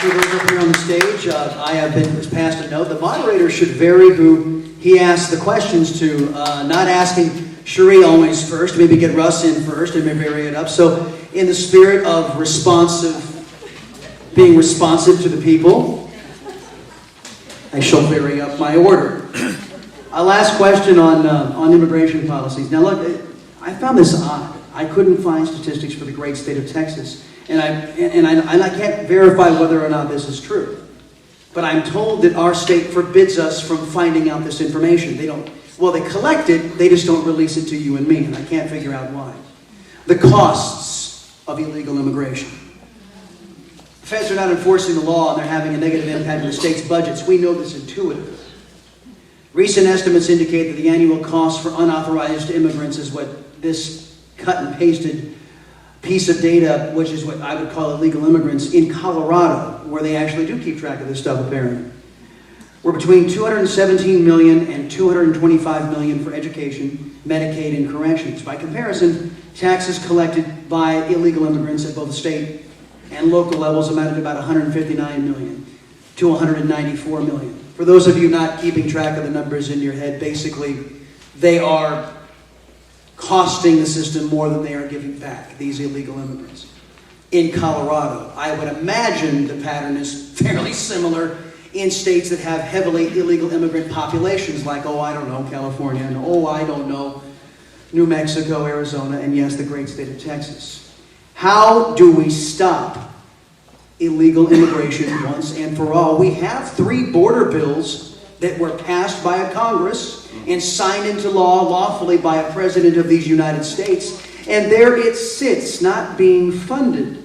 for those up here on the stage, I have been passed a note. The moderator should vary who he asks the questions to, not asking Cherie always first, maybe get Russ in first and maybe vary it up. So in the spirit of being responsive to the people, I shall vary up my order. A last question on immigration policies. Now look, I found this odd. I couldn't find statistics for the great state of Texas. And I can't verify whether or not this is true. But I'm told that our state forbids us from finding out this information. They collect it, they just don't release it to you and me, and I can't figure out why. The costs of illegal immigration. The feds are not enforcing the law and they're having a negative impact on the state's budgets. We know this intuitively. Recent estimates indicate that the annual cost for unauthorized immigrants is what this cut and pasted piece of data, which is what I would call illegal immigrants, in Colorado, where they actually do keep track of this stuff apparently. We're between $217 million and $225 million for education, Medicaid, and corrections. By comparison, taxes collected by illegal immigrants at both the state and local levels amounted to about $159 million to $194 million. For those of you not keeping track of the numbers in your head, basically, they are costing the system more than they are giving back, these illegal immigrants. In Colorado, I would imagine the pattern is fairly similar in states that have heavily illegal immigrant populations like, I don't know, California, and I don't know, New Mexico, Arizona, and yes, the great state of Texas. How do we stop illegal immigration once and for all? We have 3 border bills that were passed by a Congress and signed into law lawfully by a president of these United States, and there it sits, not being funded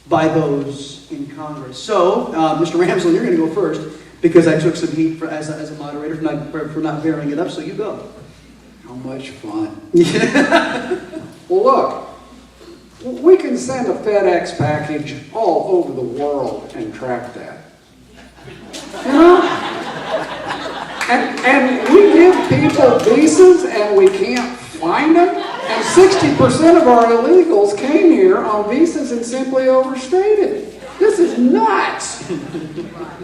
by those in Congress. So, Mr. Ramsland, you're going to go first because I took some heat as a moderator for not varying it up, so you go. How much fun. Well, look, we can send a FedEx package all over the world and track that. You know? And we give people visas and we can't find them. And 60% of our illegals came here on visas and simply overstayed it. This is nuts.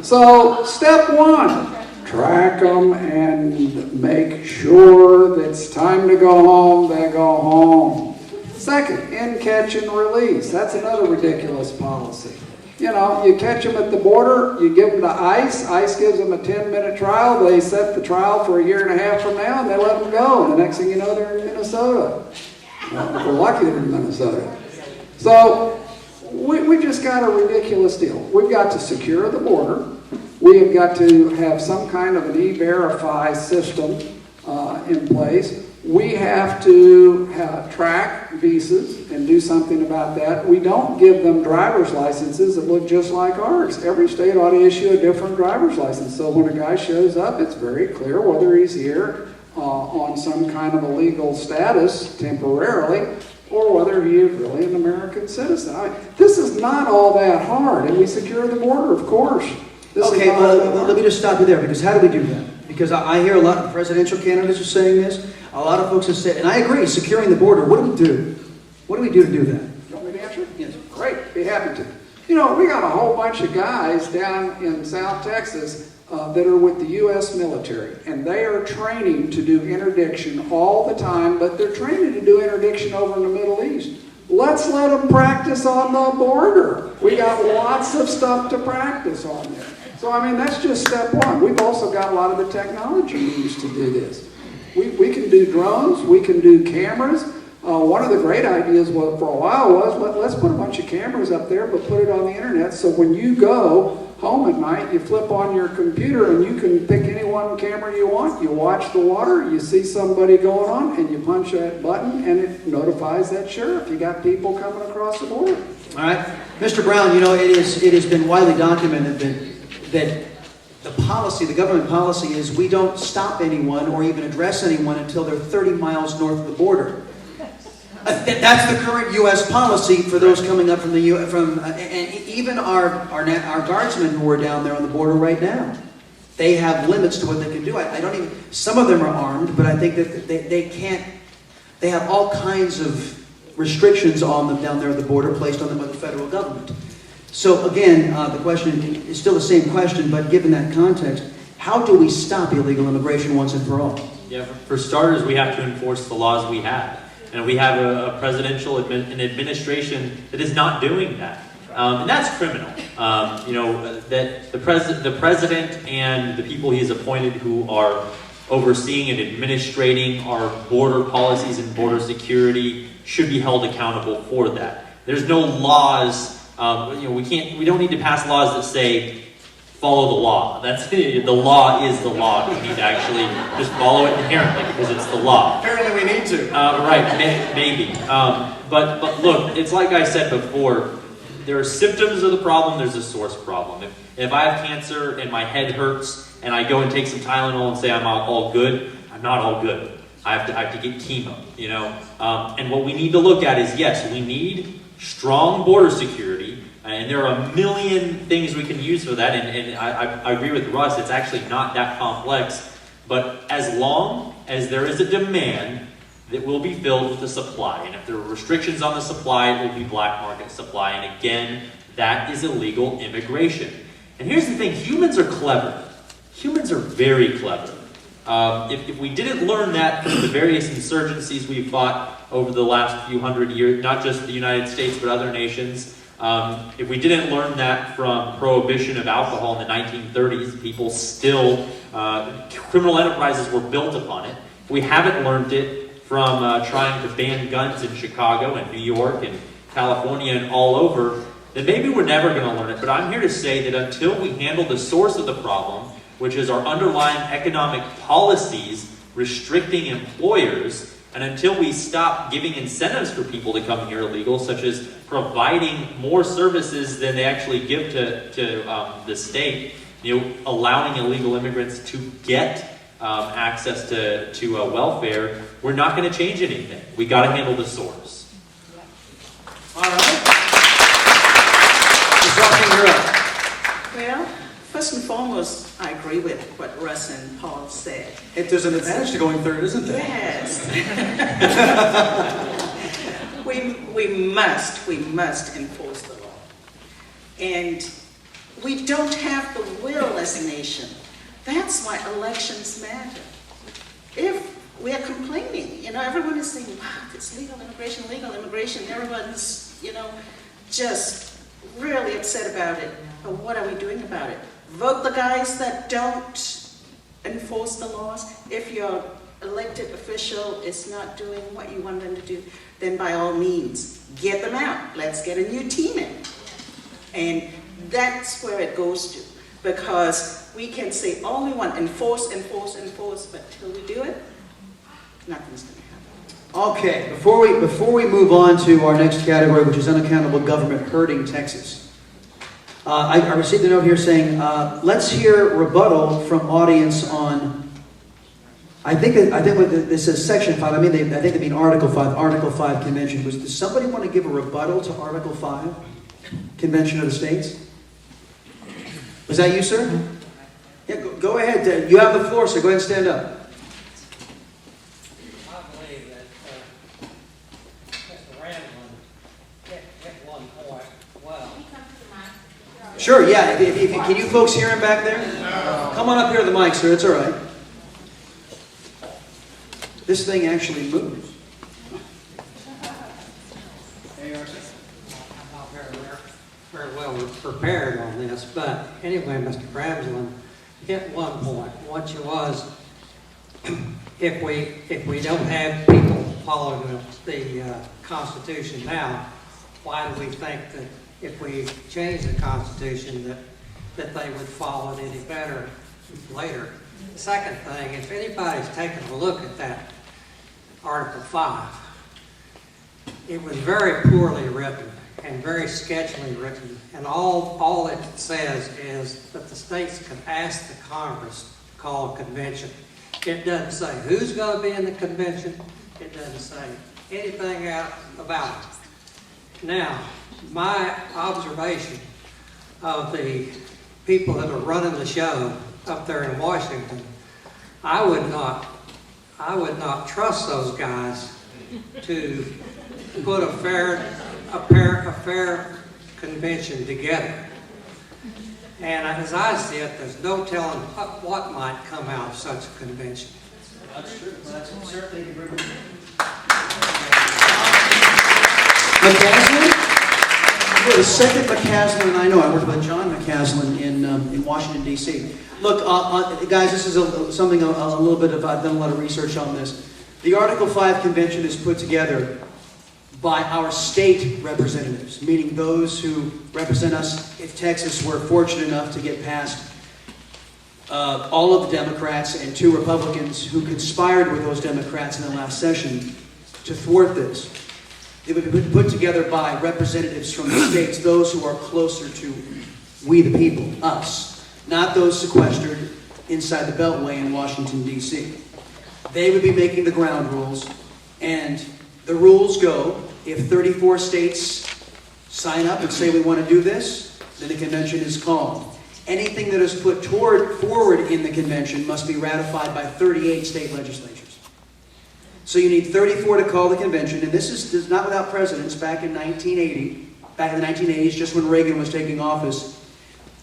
So, step 1, track them and make sure that it's time to go home, they go home. Second, in catch and release. That's another ridiculous policy. You know, you catch them at the border, you give them to ICE. ICE gives them a 10-minute trial. They set the trial for a year and a half from now, and they let them go. And the next thing you know, they're in Minnesota. Well, if we're lucky, they're in Minnesota. So we just got a ridiculous deal. We've got to secure the border. We have got to have some kind of an e-verify system in place. We have to track visas and do something about that. We don't give them driver's licenses that look just like ours. Every state ought to issue a different driver's license. So when a guy shows up, it's very clear whether he's here on some kind of illegal status temporarily or whether he is really an American citizen. This is not all that hard, and we secure the border, of course. Okay, let me just stop you there, because how do we do that? Because I hear a lot of presidential candidates are saying this. A lot of folks have said, and I agree, securing the border, what do we do? What do we do to do that? You want me to answer? Yes. Great, be happy to. You know, we got a whole bunch of guys down in South Texas that are with the U.S. military, and they are training to do interdiction all the time, but they're training to do interdiction over in the Middle East. Let's let them practice on the border. We got lots of stuff to practice on there. So, I mean, that's just step 1. We've also got a lot of the technology used to do this. We can do drones, we can do cameras. One of the great ideas for a while was, let's put a bunch of cameras up there, but put it on the internet, so when you go home at night, you flip on your computer and you can pick any one camera you want. You watch the water, you see somebody going on, and you punch that button, and it notifies that sheriff you got people coming across the border. All right. Mr. Brown, you know, it has been widely documented that the government policy is we don't stop anyone or even address anyone until they're 30 miles north of the border. That's the current U.S. policy for those coming up from the and even our guardsmen who are down there on the border right now. They have limits to what they can do. I don't even. Some of them are armed, but I think that they can't. They have all kinds of restrictions on them down there at the border placed on them by the federal government. So again, the question is still the same question, but given that context, how do we stop illegal immigration once and for all? Yeah, for starters, we have to enforce the laws we have. And we have a presidential an administration that is not doing that. And that's criminal. That the president and the people he's appointed who are overseeing and administrating our border policies and border security should be held accountable for that. There's no laws. We don't need to pass laws that say follow the law. The law is the law. We need to actually just follow it inherently because it's the law. Apparently, we need to. Right? Maybe. But look, it's like I said before. There are symptoms of the problem. There's a source problem. If I have cancer and my head hurts and I go and take some Tylenol and say I'm all good, I'm not all good. I have to get chemo. And what we need to look at is, yes, we need strong border security, and there are a million things we can use for that. And I agree with Russ. It's actually not that complex. But as long as there is a demand, that will be filled with the supply. And if there are restrictions on the supply, it will be black market supply. And again, that is illegal immigration. And here's the thing, humans are clever. Humans are very clever. If we didn't learn that from the various insurgencies we've fought over the last few hundred years, not just the United States, but other nations, if we didn't learn that from prohibition of alcohol in the 1930s, people still, criminal enterprises were built upon it. If we haven't learned it from trying to ban guns in Chicago and New York and California and all over, then maybe we're never going to learn it. But I'm here to say that until we handle the source of the problem, which is our underlying economic policies restricting employers, and until we stop giving incentives for people to come here illegal, such as providing more services than they actually give to the state, allowing illegal immigrants to get access to welfare, we're not going to change anything. We got to handle the source. All right. Ms. Roughneen, you're up. Well, first and foremost, I agree with what Russ and Paul said. There's an advantage to going third, isn't there? Yes. we must enforce the law. And we don't have the will as a nation. That's why elections matter. If we are complaining, everyone is saying, wow, it's legal immigration, everyone's, just really upset about it. But what are we doing about it? Vote the guys that don't enforce the laws. If your elected official is not doing what you want them to do, then by all means, get them out. Let's get a new team in. And that's where it goes to. Because we can say all we want, enforce, but till we do it, nothing's going to happen. Okay, before we move on to our next category, which is unaccountable government hurting Texas, I received a note here saying, let's hear rebuttal from audience on, I think what this is Section 5, I think they mean Article 5, Article 5 Convention. Does somebody want to give a rebuttal to Article 5, Convention of the States? Was that you, sir? Yeah, go ahead. You have the floor, sir. Go ahead and stand up. I believe that Mr. Ramsland hit one point well. Sure, yeah. Can you folks hear him back there? Come on up here to the mic, sir. It's all right. This thing actually moves. Very well prepared on this, but anyway, Mr. Ramsland hit one point, which was if we don't have people following the Constitution now, why do we think that if we change the Constitution that they would follow it any better later? The second thing, if anybody's taken a look at that Article 5, it was very poorly written and very sketchily written, and all it says is that the states can ask the Congress to call a convention. It doesn't say who's going to be in the convention. It doesn't say anything out about it. Now, my observation of the people that are running the show up there in Washington, I would not trust those guys to put a fair convention together. And as I see it, there's no telling what might come out of such a convention. That's true. Well, that's certainly a great McCaslin? You're the second McCaslin I know. I worked with John McCaslin in Washington, D.C. Look, guys, this is something a little bit of, I've done a lot of research on this. The Article 5 convention is put together by our state representatives, meaning those who represent us. If Texas were fortunate enough to get past all of the Democrats and 2 Republicans who conspired with those Democrats in the last session to thwart this. It would be put together by representatives from the states, those who are closer to we the people, us, not those sequestered inside the Beltway in Washington, D.C. They would be making the ground rules, and the rules go, if 34 states sign up and say we want to do this, then the convention is called. Anything that is put forward in the convention must be ratified by 38 state legislatures. So you need 34 to call the convention, and this is not without precedence. Back in 1980, back in the 1980s, just when Reagan was taking office,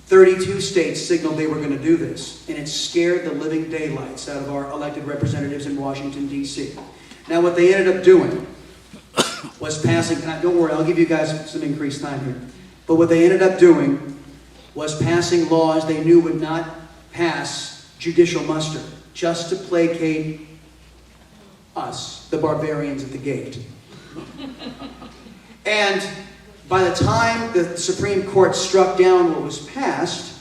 32 states signaled they were going to do this, and it scared the living daylights out of our elected representatives in Washington, D.C. Now what they ended up doing was passing, and don't worry, I'll give you guys some increased time here, but what they ended up doing was passing laws they knew would not pass judicial muster, just to placate us, the barbarians at the gate. And by the time the Supreme Court struck down what was passed,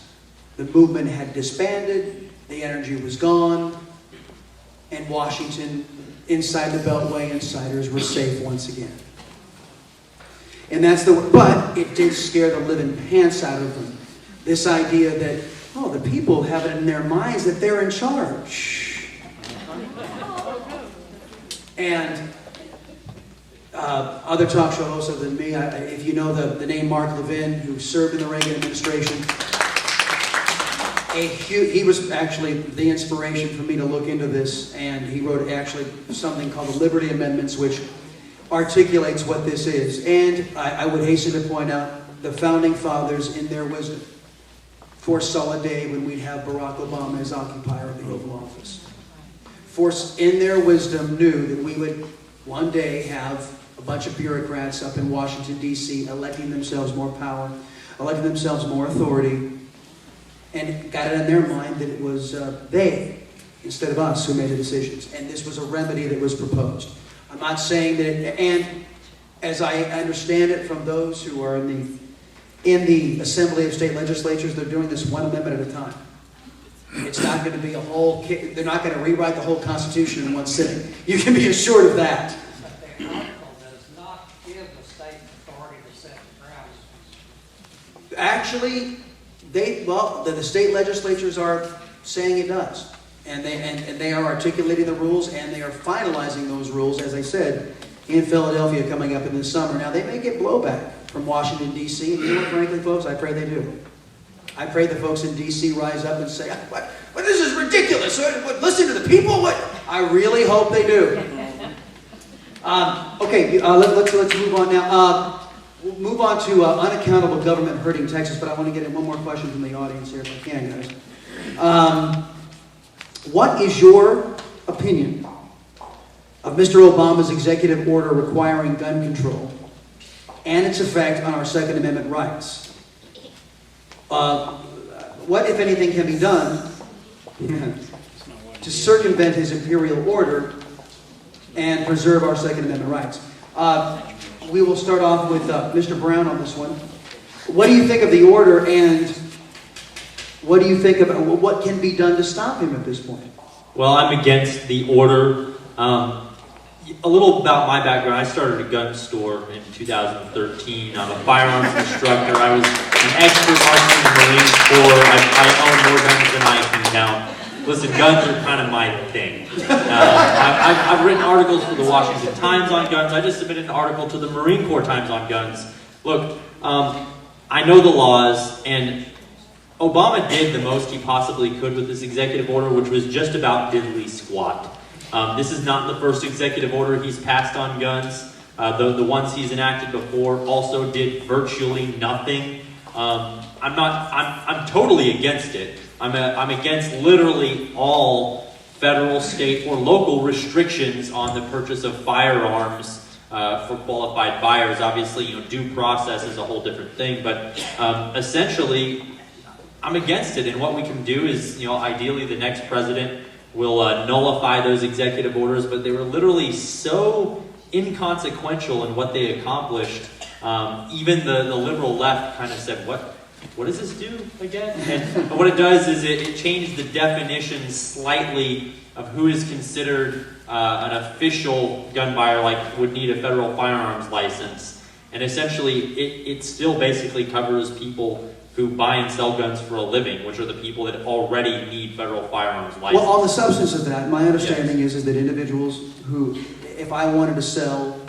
the movement had disbanded, the energy was gone, and Washington, inside the Beltway, insiders were safe once again. And but it did scare the living pants out of them. This idea that, oh, the people have it in their minds that they're in charge. And other talk show hosts other than me, if you know the name Mark Levin, who served in the Reagan administration, he was actually the inspiration for me to look into this, and he wrote actually something called the Liberty Amendments, which articulates what this is. And I would hasten to point out the Founding Fathers, in their wisdom, foresaw a day when we'd have Barack Obama as occupier of the Oval Office. In their wisdom, knew that we would one day have a bunch of bureaucrats up in Washington, D.C. electing themselves more power, electing themselves more authority, and got it in their mind that it was they, instead of us, who made the decisions. And this was a remedy that was proposed. I'm not saying that, and as I understand it from those who are in the Assembly of State Legislatures, they're doing this one amendment at a time. It's not going to be they're not going to rewrite the whole Constitution in one sitting. You can be assured of that. But the article does not give the state authority to set the grounds. Actually, the state legislatures are saying it does. And they are articulating the rules, and they are finalizing those rules, as I said, in Philadelphia coming up in the summer. Now, they may get blowback from Washington, D.C., and you know what, frankly, folks, I pray they do. I pray the folks in D.C. rise up and say, what, this is ridiculous. Listen to the people? What? I really hope they do. Okay, let's move on now. We'll move on to unaccountable government hurting Texas, but I want to get in one more question from the audience here, if I can, guys. What is your opinion of Mr. Obama's executive order requiring gun control and its effect on our Second Amendment rights? What, if anything, can be done to circumvent his imperial order and preserve our Second Amendment rights? We will start off with Mr. Brown on this one. What do you think of the order, and what do you think of what can be done to stop him at this point? Well, I'm against the order. A little about my background. I started a gun store in 2013. I'm a firearms instructor. I was an expert marksman in the Marine Corps. I own more guns than I can count. Listen, guns are kind of my thing. I've written articles for the Washington Times on guns. I just submitted an article to the Marine Corps Times on guns. Look, I know the laws, and Obama did the most he possibly could with this executive order, which was just about diddly squat. This is not the first executive order he's passed on guns. The ones he's enacted before also did virtually nothing. I'm totally against it. I'm against literally all federal, state, or local restrictions on the purchase of firearms for qualified buyers. Obviously, due process is a whole different thing, but essentially, I'm against it. And what we can do is, ideally, the next president will nullify those executive orders, but they were literally so inconsequential in what they accomplished. Even the liberal left kind of said, what does this do again? And what it does is it changed the definition slightly of who is considered an official gun buyer, like would need a federal firearms license. And essentially, it still basically covers people who buy and sell guns for a living, which are the people that already need federal firearms licenses. Well, on the substance of that, my understanding is that individuals who, if I wanted to sell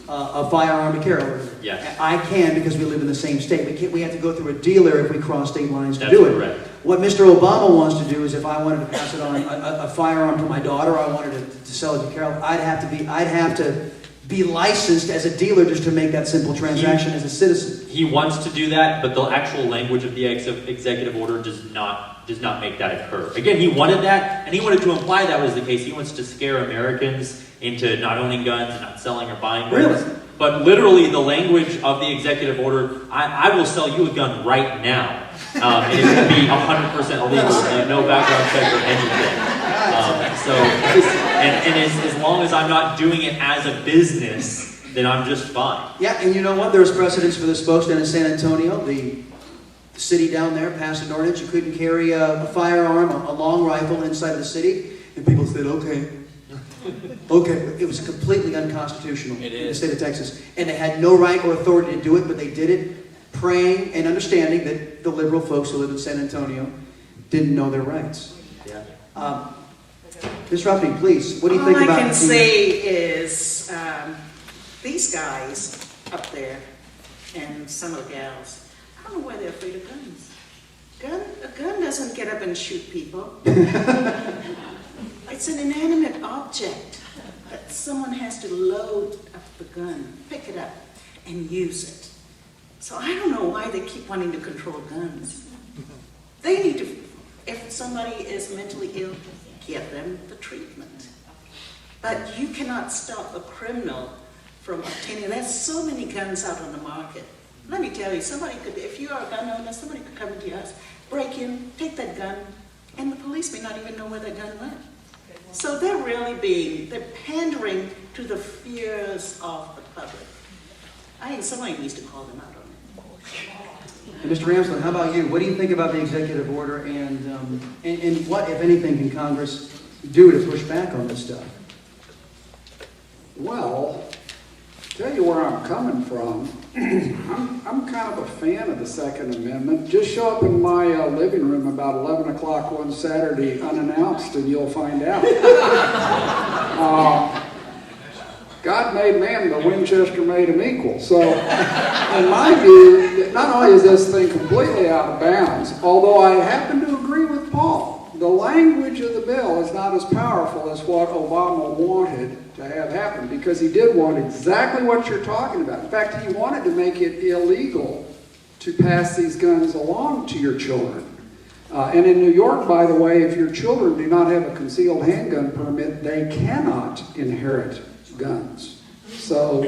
a firearm to Carol, yes, I can because we live in the same state. We have to go through a dealer if we cross state lines to that's do it. correct. What Mr. Obama wants to do is if I wanted to pass it on a firearm to my daughter, I wanted to sell it to Carol, I'd have to be licensed as a dealer just to make that simple transaction as a citizen. He wants to do that, but the actual language of the executive order does not make that occur. Again, he wanted that, and he wanted to imply that was the case. He wants to scare Americans into not owning guns and not selling or buying guns. Really? But literally, the language of the executive order, I will sell you a gun right now. And it will be 100% legal, no background check or anything. As long as I'm not doing it as a business, then I'm just fine. Yeah, and you know what? There's precedents for this, folks, down in San Antonio. The city down there passed an ordinance. You couldn't carry a firearm, a long rifle inside of the city. And people said, okay. Okay, it was completely unconstitutional in the state of Texas. And they had no right or authority to do it, but they did it praying and understanding that the liberal folks who live in San Antonio didn't know their rights. Yeah. Ms. Roughneen, please, what do you think about All I can say is these guys up there and some of the gals, I don't know why they're afraid of guns. A gun doesn't get up and shoot people. It's an inanimate object that someone has to load up the gun, pick it up, and use it. So I don't know why they keep wanting to control guns. They need to, if somebody is mentally ill, give them the treatment. But you cannot stop a criminal from obtaining, there's so many guns out on the market. Let me tell you, if you are a gun owner, somebody could come into your house, break in, take that gun, and the police may not even know where that gun went. So they're pandering to the fears of the public. I think somebody needs to call them out on it. And Mr. Ramsland, how about you? What do you think about the executive order and what, if anything, can Congress do to push back on this stuff? Well, tell you where I'm coming from. I'm kind of a fan of the Second Amendment. Just show up in my living room about 11 o'clock one Saturday unannounced and you'll find out. God made man, but Winchester made him equal. So, in my view, not only is this thing completely out of bounds, although I happen to agree with Paul, the language of the bill is not as powerful as what Obama wanted to have happen, because he did want exactly what you're talking about. In fact, he wanted to make it illegal to pass these guns along to your children. And in New York, by the way, if your children do not have a concealed handgun permit, they cannot inherit guns. So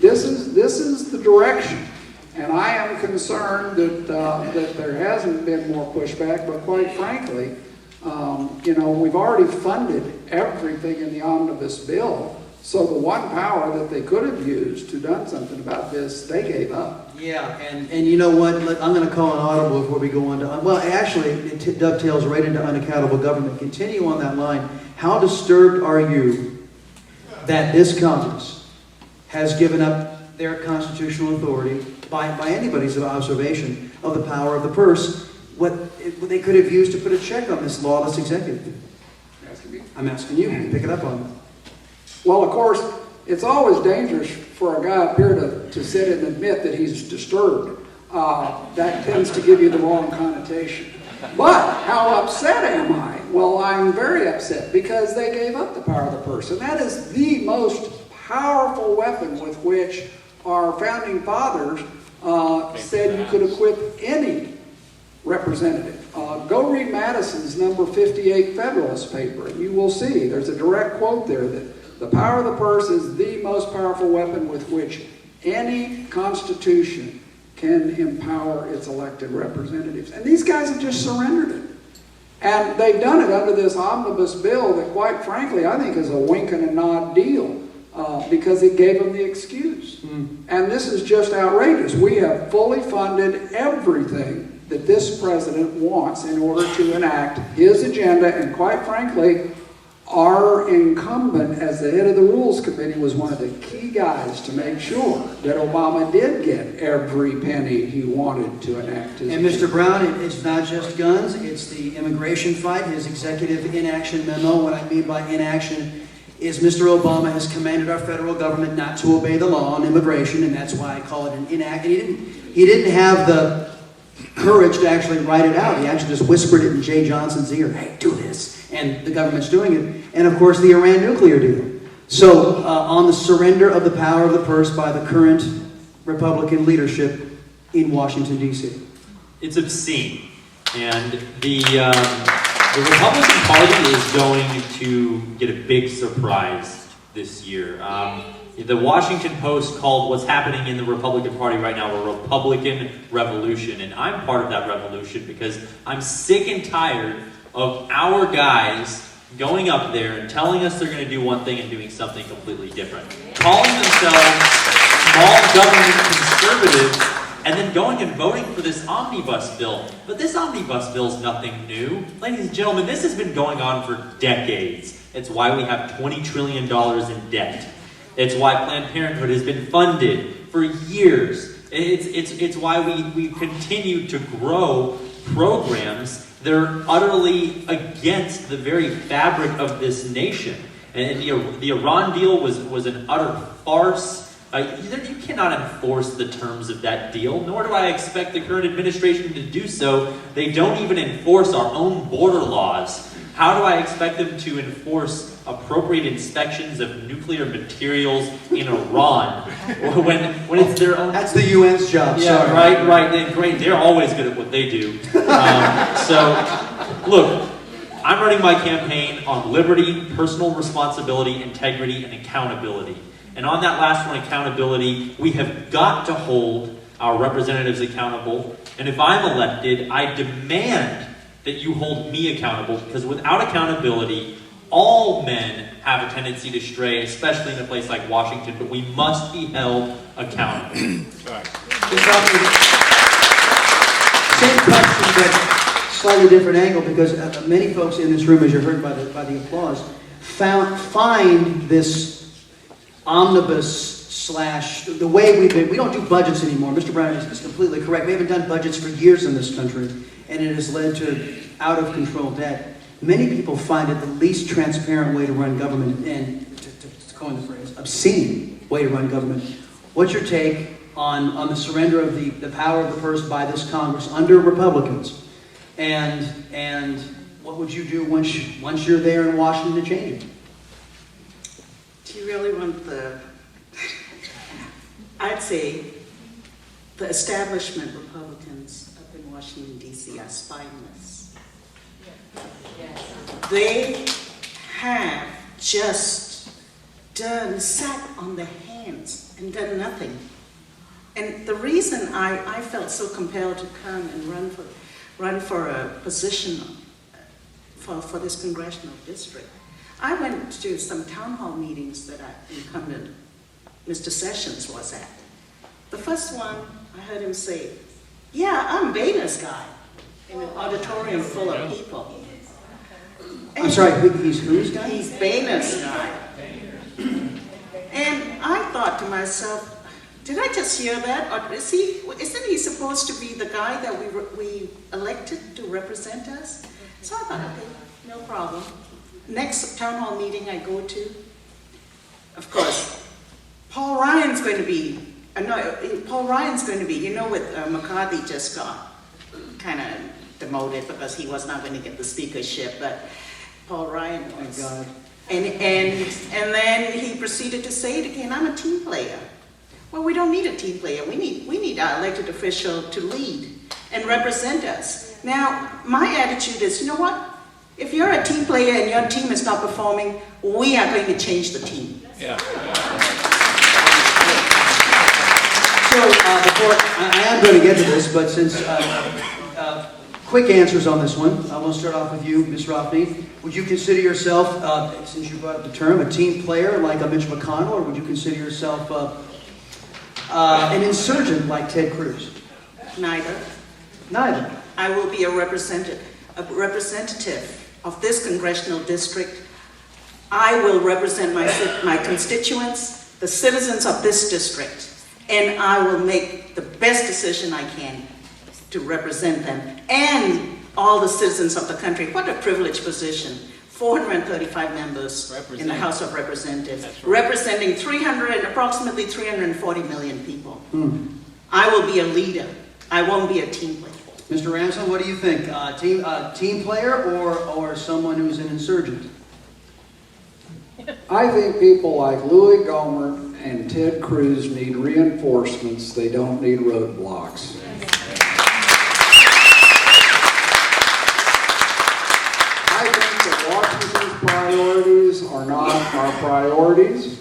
this is the direction. And I am concerned that there hasn't been more pushback, but quite frankly, we've already funded everything in the omnibus bill. So the one power that they could have used to done something about this, they gave up. Yeah, and you know what? I'm going to call an audible before we go on to... Well, actually, it dovetails right into unaccountable government. Continue on that line. How disturbed are you that this Congress has given up their constitutional authority by anybody's observation of the power of the purse, what they could have used to put a check on this lawless executive? I'm asking you. Pick it up on it. Well, of course, it's always dangerous for a guy up here to sit and admit that he's disturbed. That tends to give you the wrong connotation. But how upset am I? Well, I'm very upset because they gave up the power of the purse. And that is the most powerful weapon with which our founding fathers said you could equip any representative. Go read Madison's number 58 Federalist paper, and you will see there's a direct quote there that the power of the purse is the most powerful weapon with which any constitution can empower its elected representatives. And these guys have just surrendered it. And they've done it under this omnibus bill that, quite frankly, I think is a wink and a nod deal because it gave them the excuse. And this is just outrageous. We have fully funded everything that this president wants in order to enact his agenda, and quite frankly, our incumbent as the head of the Rules Committee was one of the key guys to make sure that Obama did get every penny he wanted to enact his And agenda. Mr. Brown, it's not just guns, it's the immigration fight, his executive inaction memo. What I mean by inaction is Mr. Obama has commanded our federal government not to obey the law on immigration, and that's why I call it an inact. And he didn't have the courage to actually write it out. He actually just whispered it in Jay Johnson's ear, hey, do this. And the government's doing it. And of course, the Iran nuclear deal. So on the surrender of the power of the purse by the current Republican leadership in Washington, D.C. It's obscene. And the Republican Party is going to get a big surprise this year. The Washington Post called what's happening in the Republican Party right now a Republican revolution. And I'm part of that revolution because I'm sick and tired of our guys going up there and telling us they're going to do one thing and doing something completely different. Calling themselves small government conservatives and then going and voting for this omnibus bill. But this omnibus bill is nothing new. Ladies and gentlemen, this has been going on for decades. It's why we have $20 trillion in debt. It's why Planned Parenthood has been funded for years. It's why we continue to grow programs that are utterly against the very fabric of this nation. And the Iran deal was an utter farce. You cannot enforce the terms of that deal, nor do I expect the current administration to do so. They don't even enforce our own border laws. How do I expect them to enforce appropriate inspections of nuclear materials in Iran when it's their own? That's the UN's job. Yeah, sorry. right. Great. They're always good at what they do. So, look, I'm running my campaign on liberty, personal responsibility, integrity, and accountability. And on that last one, accountability, we have got to hold our representatives accountable. And if I'm elected, I demand that you hold me accountable, because without accountability, all men have a tendency to stray, especially in a place like Washington, but we must be held accountable. Same question, but slightly different angle, because many folks in this room, as you heard by the applause, find this omnibus / the way we don't do budgets anymore. Mr. Brown is completely correct. We haven't done budgets for years in this country, and it has led to out of control debt. Many people find it the least transparent way to run government, and to coin the phrase, obscene way to run government. What's your take on the surrender of the power of the purse by this Congress under Republicans? And what would you do once you're there in Washington to change it? Do you really want I'd say the establishment Republicans up in Washington, D.C. are spineless. They have just sat on their hands and done nothing. And the reason I felt so compelled to come and run for a position for this congressional district, I went to some town hall meetings that incumbent Mr. Sessions was at. The first one, I heard him say, yeah, I'm Boehner's guy, in an auditorium full of people. I'm sorry, he's whose guy? He's Boehner's guy. And I thought to myself, did I just hear that? Or isn't he supposed to be the guy that we elected to represent us? So I thought, okay, no problem. Next town hall meeting I go to, of course, Paul Ryan's going to be, you know, with McCarthy just got kind of demoted because he was not going to get the speakership, but Paul Ryan was. God. And then he proceeded to say it again, I'm a team player. Well, we don't need a team player. We need our elected official to lead and represent us. Now, my attitude is, you know what? If you're a team player and your team is not performing, we are going to change the team. Yeah. So, before, I am going to get to this, but since, quick answers on this one. We'll start off with you, Ms. Roughneen. Would you consider yourself, since you brought up the term, a team player like a Mitch McConnell, or would you consider yourself an insurgent like Ted Cruz? Neither. Neither. I will be a representative of this congressional district. I will represent my constituents, the citizens of this district, and I will make the best decision I can to represent them and all the citizens of the country. What a privileged position. 435 members in the House of Representatives, representing approximately 340 million people. I will be a leader. I won't be a team player. Mr. Ramsland, what do you think? Team player or someone who's an insurgent? I think people like Louis Gohmert and Ted Cruz need reinforcements. They don't need roadblocks. I think that Washington's priorities are not our priorities.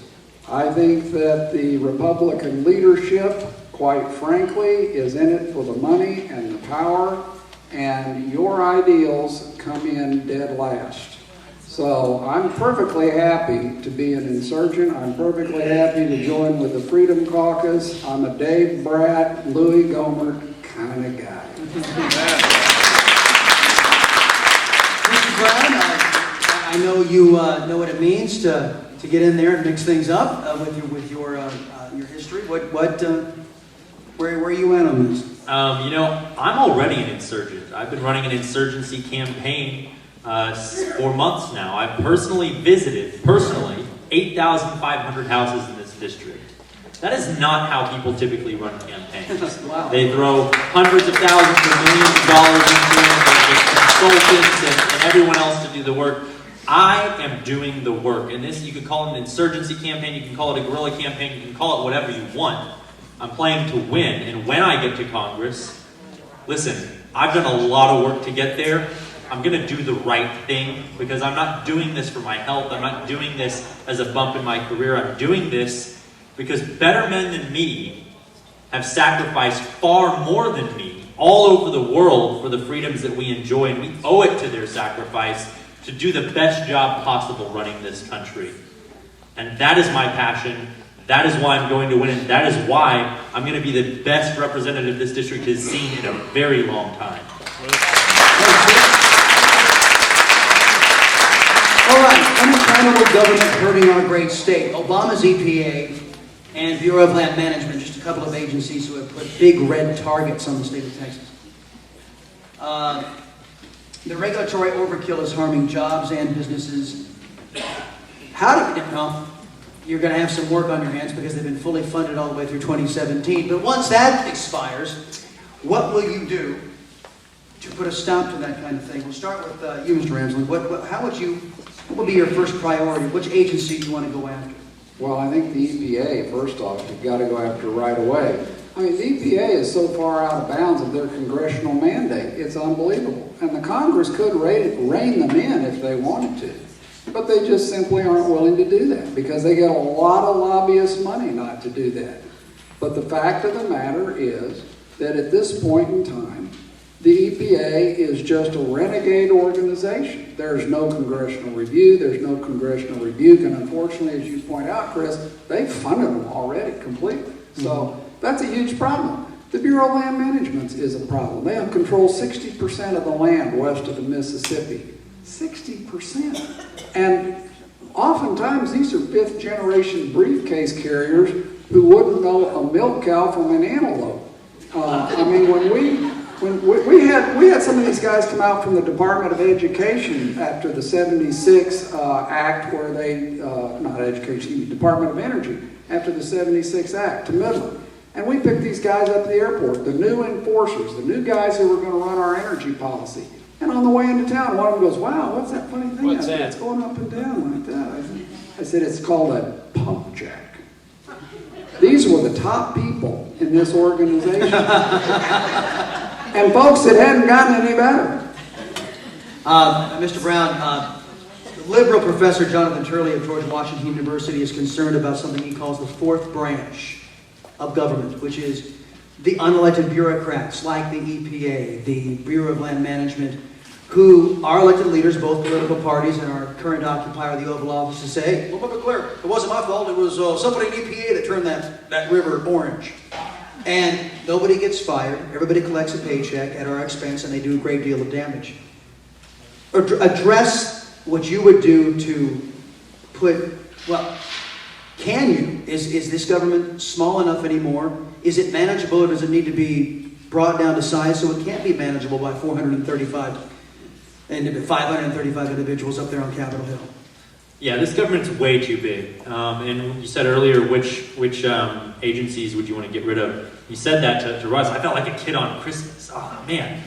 I think that the Republican leadership, quite frankly, is in it for the money and the power, and your ideals come in dead last. So I'm perfectly happy to be an insurgent. I'm perfectly happy to join with the Freedom Caucus. I'm a Dave Brat, Louis Gohmert kind of guy. Mr. Brown, I know you know what it means to get in there and mix things up with your history. Where are you at on this? I'm already an insurgent. I've been running an insurgency campaign for months now. I've personally visited 8,500 houses in this district. That is not how people typically run campaigns. Wow. They throw hundreds of thousands or millions of dollars into it with consultants and everyone else to do the work. I am doing the work. And this, you can call it an insurgency campaign, you can call it a guerrilla campaign, you can call it whatever you want. I'm playing to win. And when I get to Congress, listen, I've done a lot of work to get there. I'm going to do the right thing because I'm not doing this for my health. I'm not doing this as a bump in my career. I'm doing this because better men than me have sacrificed far more than me all over the world for the freedoms that we enjoy, and we owe it to their sacrifice to do the best job possible running this country. And that is my passion. That is why I'm going to win, and that is why I'm going to be the best representative this district has seen in a very long time. All right, unaccountable government hurting our great state. Obama's EPA and Bureau of Land Management, just a couple of agencies who have put big red targets on the state of Texas. The regulatory overkill is harming jobs and businesses. You're going to have some work on your hands because they've been fully funded all the way through 2017. But once that expires, what will you do to put a stop to that kind of thing? We'll start with you, Mr. Ramsland. What will be your first priority? Which agency do you want to go after? Well, I think the EPA, first off, you've got to go after right away. I mean, the EPA is so far out of bounds of their congressional mandate. It's unbelievable. And the Congress could rein them in if they wanted to. But they just simply aren't willing to do that because they get a lot of lobbyist money not to do that. But the fact of the matter is that at this point in time, the EPA is just a renegade organization. There's no congressional review, there's no congressional rebuke, and unfortunately, as you point out, Chris, they've funded them already completely. So that's a huge problem. The Bureau of Land Management is a problem. They have control 60% of the land west of the Mississippi. 60%. And oftentimes, these are fifth-generation briefcase carriers who wouldn't know a milk cow from an antelope. I mean, when we had some of these guys come out from the Department of Education after the 76 Act where they, Department of Energy, after the 76 Act to Midland. And we picked these guys up at the airport, the new enforcers, the new guys who were going to run our energy policy. And on the way into town. One of them goes, wow, what's that funny thing? What's out there? that? It's going up and down like that. I said, it's called a pump jack. These were the top people in this organization. And folks, it hadn't gotten any better. Mr. Brown, liberal professor Jonathan Turley of George Washington University is concerned about something he calls the fourth branch of government, which is the unelected bureaucrats like the EPA, the Bureau of Land Management, who are elected leaders, both political parties, and our current occupier of the Oval Office, to say, well, but clear, it wasn't my fault, it was somebody in EPA that turned that river orange. And nobody gets fired, everybody collects a paycheck at our expense, and they do a great deal of damage. Address what you would do to put, well, can you? Is this government small enough anymore? Is it manageable, or does it need to be brought down to size so it can't be manageable by 535 individuals up there on Capitol Hill? Yeah, this government's way too big. And you said earlier, which agencies would you want to get rid of? You said that to Russ. I felt like a kid on Christmas. Oh, man.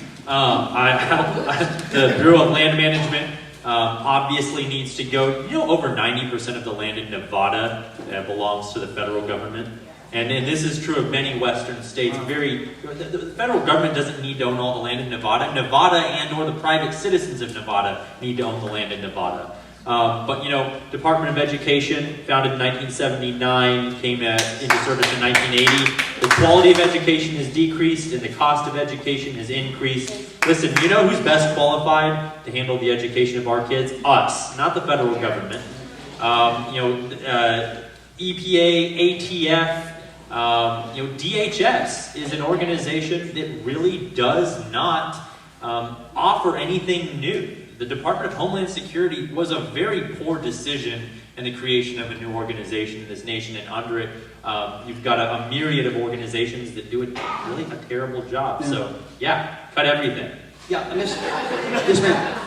The Bureau of Land Management obviously needs to go. You know, over 90% of the land in Nevada belongs to the federal government. And this is true of many western states. The federal government doesn't need to own all the land in Nevada. Nevada and or the private citizens of Nevada need to own the land in Nevada. But, you know, Department of Education, founded in 1979, came into service in 1980. The quality of education has decreased and the cost of education has increased. Listen, you know who's best qualified to handle the education of our kids? Us, not the federal government. EPA, ATF, DHS is an organization that really does not offer anything new. The Department of Homeland Security was a very poor decision in the creation of a new organization in this nation, and under it, you've got a myriad of organizations that do really a terrible job. Yeah. So, yeah, cut everything. Yeah, yes, ma'am.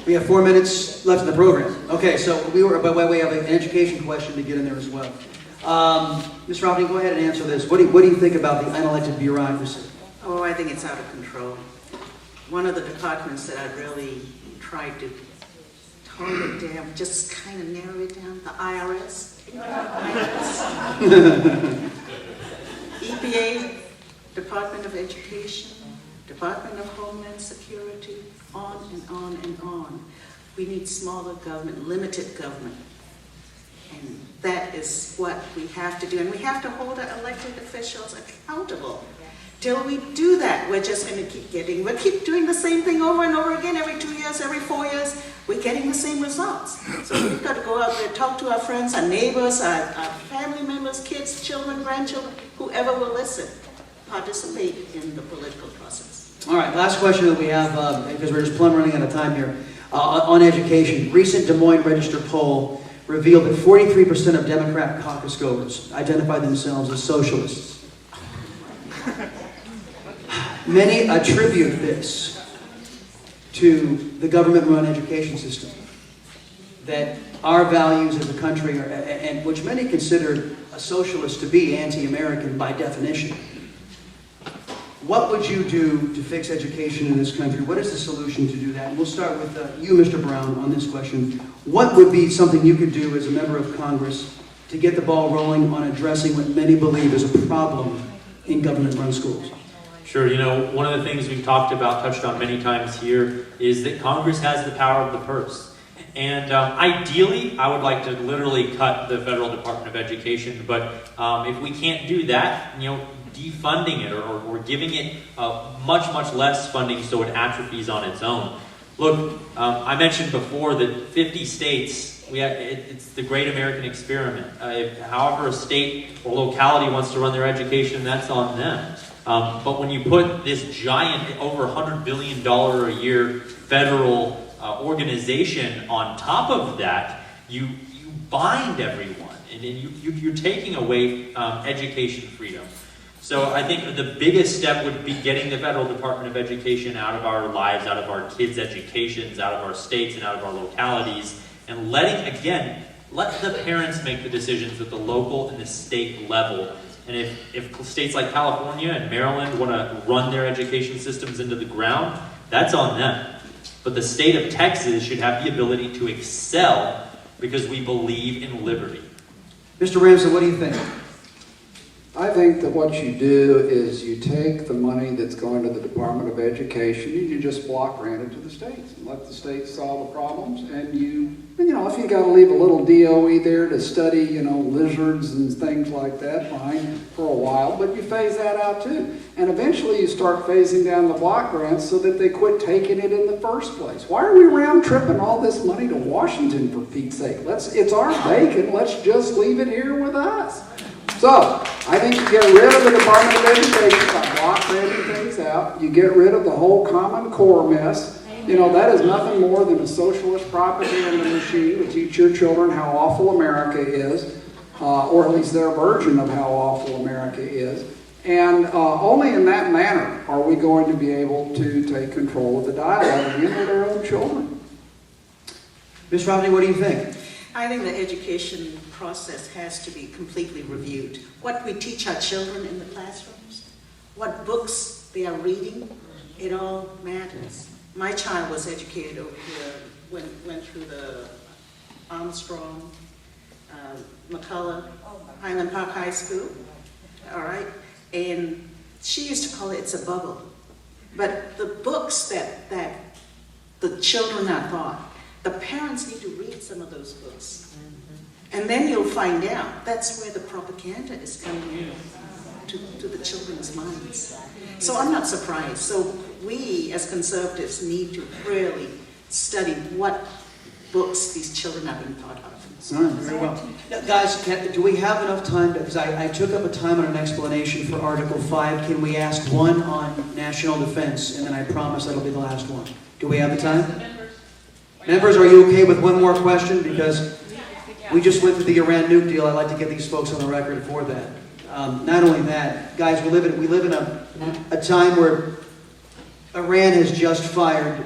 We have 4 minutes left in the program. Okay, so we were by way of an education question to get in there as well. Ms. Roughneen, go ahead and answer this. What do you think about the unelected bureaucracy? Oh, I think it's out of control. One of the departments that I really tried to tone it down, just kind of narrow it down, the IRS. EPA, Department of Education, Department of Homeland Security, on and on and on. We need smaller government, limited government. And that is what we have to do. And we have to hold our elected officials accountable. Till we do that, we're just going to we'll keep doing the same thing over and over again, every 2 years, every 4 years. We're getting the same results. So we've got to go out there, talk to our friends, our neighbors, our family members, kids, children, grandchildren, whoever will listen, participate in the political process. All right, last question that we have, because we're just plumb running out of time here, on education. Recent Des Moines Register poll revealed that 43% of Democrat caucus goers identify themselves as socialists. Many attribute this to the government-run education system, that our values as a country are, and which many consider a socialist to be anti-American by definition. What would you do to fix education in this country? What is the solution to do that? And we'll start with you, Mr. Brown, on this question. What would be something you could do as a member of Congress to get the ball rolling on addressing what many believe is a problem in government-run schools? Sure, you know, one of the things we've touched on many times here, is that Congress has the power of the purse. And ideally, I would like to literally cut the federal Department of Education, but if we can't do that, you know, defunding it or giving it much, much less funding so it atrophies on its own. Look, I mentioned before that 50 states, it's the great American experiment. However a state or locality wants to run their education, that's on them. But when you put this giant, over $100 billion a year federal organization on top of that, you bind everyone, and you're taking away education freedom. So I think the biggest step would be getting the federal Department of Education out of our lives, out of our kids' educations, out of our states, and out of our localities, and let the parents make the decisions at the local and the state level. And if states like California and Maryland want to run their education systems into the ground, that's on them. But the state of Texas should have the ability to excel because we believe in liberty. Mr. Ramsland, what do you think? I think that what you do is you take the money that's going to the Department of Education and you just block grant it to the states and let the states solve the problems. And if you got to leave a little DOE there to study, lizards and things like that, fine, for a while, but you phase that out too. And eventually you start phasing down the block grants so that they quit taking it in the first place. Why are we round tripping all this money to Washington, for Pete's sake? It's our bacon. Let's just leave it here with us. So, I think you get rid of the Department of Education by block granting things out. You get rid of the whole Common Core mess. That is nothing more than a socialist propaganda machine to teach your children how awful America is, or at least their version of how awful America is. And only in that manner are we going to be able to take control of the dialogue again with our own children. Ms. Roughneen, what do you think? I think the education process has to be completely reviewed. What we teach our children in the classrooms, what books they are reading, it all matters. My child was educated over here, went through the Armstrong, McCullough, Highland Park High School, all right? And she used to call it, it's a bubble. But the books that the children are taught, the parents need to read some of those books. And then you'll find out that's where the propaganda is coming in to the children's minds. So I'm not surprised. So we as conservatives need to really study what books these children are being taught of. All right, very well. Now, guys, do we have enough time? Because I took up a time on an explanation for Article 5. Can we ask one on national defense? And then I promise that'll be the last one. Do we have the time? Members, are you okay with one more question? Because we just went through the Iran nuke deal. I'd like to get these folks on the record for that. Not only that, guys, we live in a time where Iran has just fired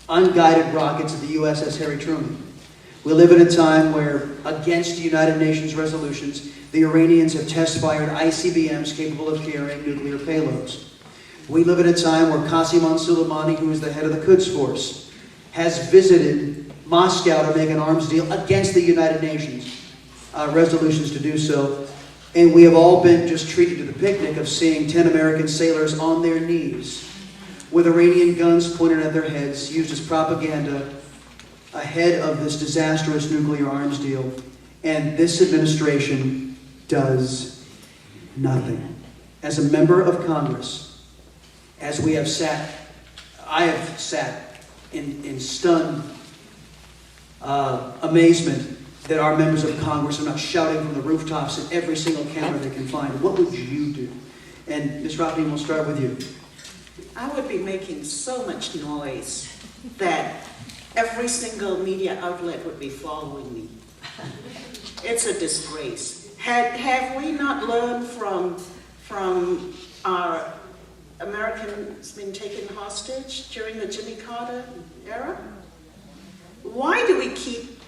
unguided rockets at the USS Harry Truman. We live in a time where, against United Nations resolutions, the Iranians have test-fired ICBMs capable of carrying nuclear payloads. We live in a time where Qasem Soleimani, who is the head of the Quds Force, has visited Moscow to make an arms deal against the United Nations resolutions to do so. And we have all been just treated to the picnic of seeing 10 American sailors on their knees with Iranian guns pointed at their heads, used as propaganda ahead of this disastrous nuclear arms deal. And this administration does nothing. As a member of Congress, as we have sat, I have sat in stunned amazement that our members of Congress are not shouting from the rooftops at every single camera they can find. What would you do? And Ms. Roughneen, we'll start with you. I would be making so much noise that every single media outlet would be following me. It's a disgrace. Have we not learned from our Americans being taken hostage during the Jimmy Carter era? Why do we keep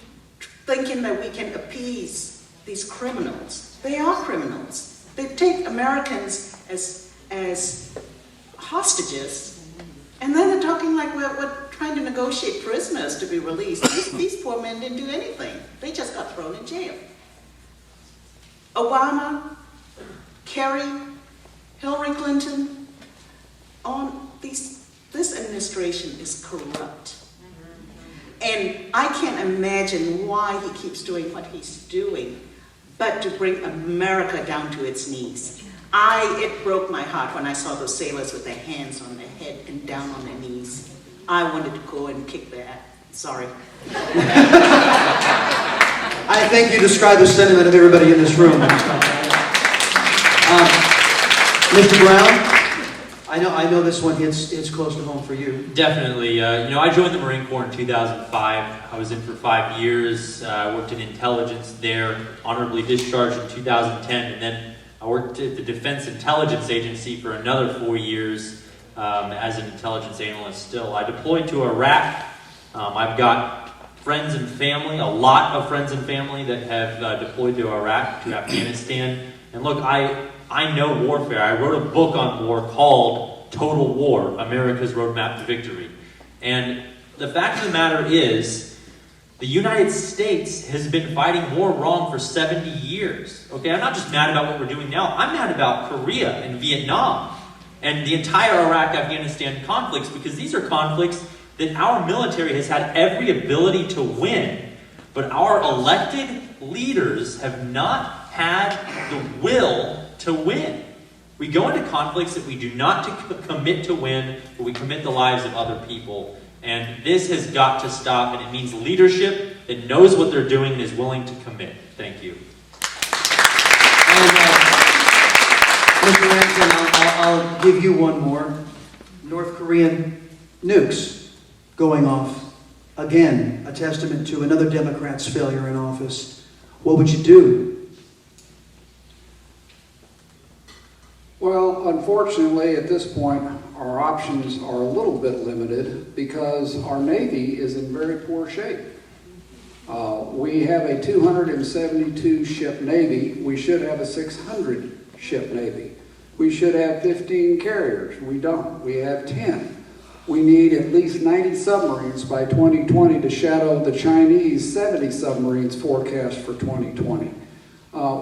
thinking that we can appease these criminals? They are criminals. They take Americans as hostages, and then they're talking like we're trying to negotiate prisoners to be released. These poor men didn't do anything. They just got thrown in jail. Obama, Kerry, Hillary Clinton, this administration is corrupt. And I can't imagine why he keeps doing what he's doing, but to bring America down to its knees. It broke my heart when I saw those sailors with their hands on their head and down on their knees. I wanted to go and kick their ass. Sorry. I think you described the sentiment of everybody in this room. Mr. Brown, I know this one hits close to home for you. Definitely. I joined the Marine Corps in 2005. I was in for 5 years. I worked in intelligence there, honorably discharged in 2010, and then I worked at the Defense Intelligence Agency for another 4 years as an intelligence analyst still. I deployed to Iraq. I've got friends and family, a lot of friends and family that have deployed to Iraq, to Afghanistan. And look, I know warfare. I wrote a book on war called Total War, America's Roadmap to Victory. And the fact of the matter is, the United States has been fighting war wrong for 70 years. Okay, I'm not just mad about what we're doing now. I'm mad about Korea and Vietnam and the entire Iraq-Afghanistan conflicts, because these are conflicts that our military has had every ability to win, but our elected leaders have not had the will to win. We go into conflicts that we do not commit to win, but we commit the lives of other people. And this has got to stop, and it means leadership that knows what they're doing and is willing to commit. Thank you. And, Mr. Ramsland, I'll give you one more. North Korean nukes going off. Again, a testament to another Democrat's failure in office. What would you do? Well, unfortunately, at this point, our options are a little bit limited because our Navy is in very poor shape. We have a 272-ship Navy. We should have a 600-ship Navy. We should have 15 carriers. We don't. We have 10. We need at least 90 submarines by 2020 to shadow the Chinese 70 submarines forecast for 2020.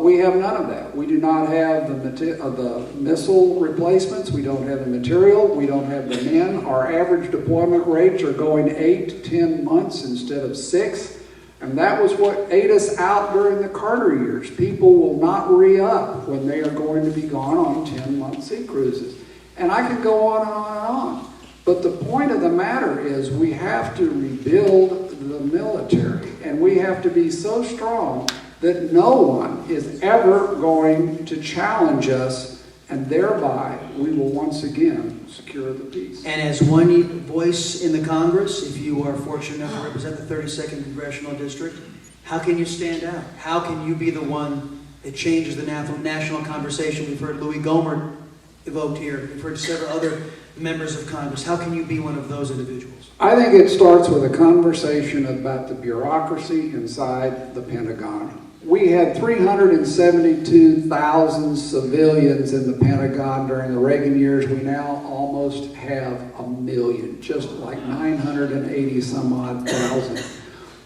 We have none of that. We do not have the missile replacements. We don't have the material. We don't have the men. Our average deployment rates are going 8 to 10 months instead of 6. And that was what ate us out during the Carter years. People will not re-up when they are going to be gone on 10-month sea cruises. And I can go on and on and on. But the point of the matter is we have to rebuild the military. And we have to be so strong that no one is ever going to challenge us, and thereby we will once again secure the peace. And as one voice in the Congress, if you are fortunate enough to represent the 32nd Congressional District, how can you stand out? How can you be the one that changes the national conversation? We've heard Louis Gohmert evoked here. We've heard several other members of Congress. How can you be one of those individuals? I think it starts with a conversation about the bureaucracy inside the Pentagon. We had 372,000 civilians in the Pentagon during the Reagan years. We now almost have 1 million, just like 980 some odd thousand.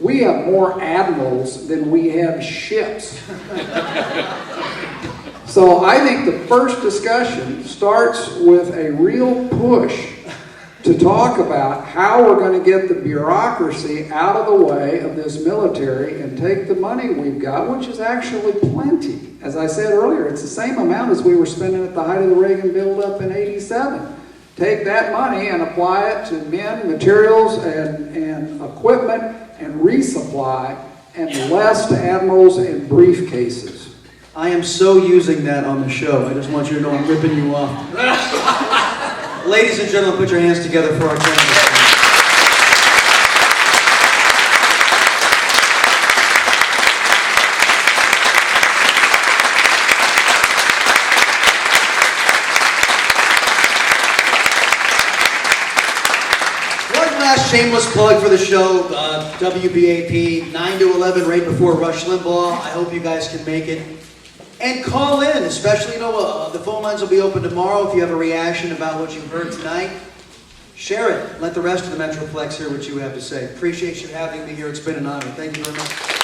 We have more admirals than we have ships. So I think the first discussion starts with a real push to talk about how we're going to get the bureaucracy out of the way of this military and take the money we've got, which is actually plenty. As I said earlier, it's the same amount as we were spending at the height of the Reagan buildup in '87. Take that money and apply it to men, materials, and equipment, and resupply, and less to admirals and briefcases. I am so using that on the show. I just want you to know I'm ripping you off. Ladies and gentlemen, put your hands together for our candidate. One last shameless plug for the show, WBAP, 9 to 11, right before Rush Limbaugh. I hope you guys can make it. And call in, especially, the phone lines will be open tomorrow. If you have a reaction about what you heard tonight, share it. Let the rest of the Metroplex hear what you have to say. Appreciate you having me here. It's been an honor. Thank you very much.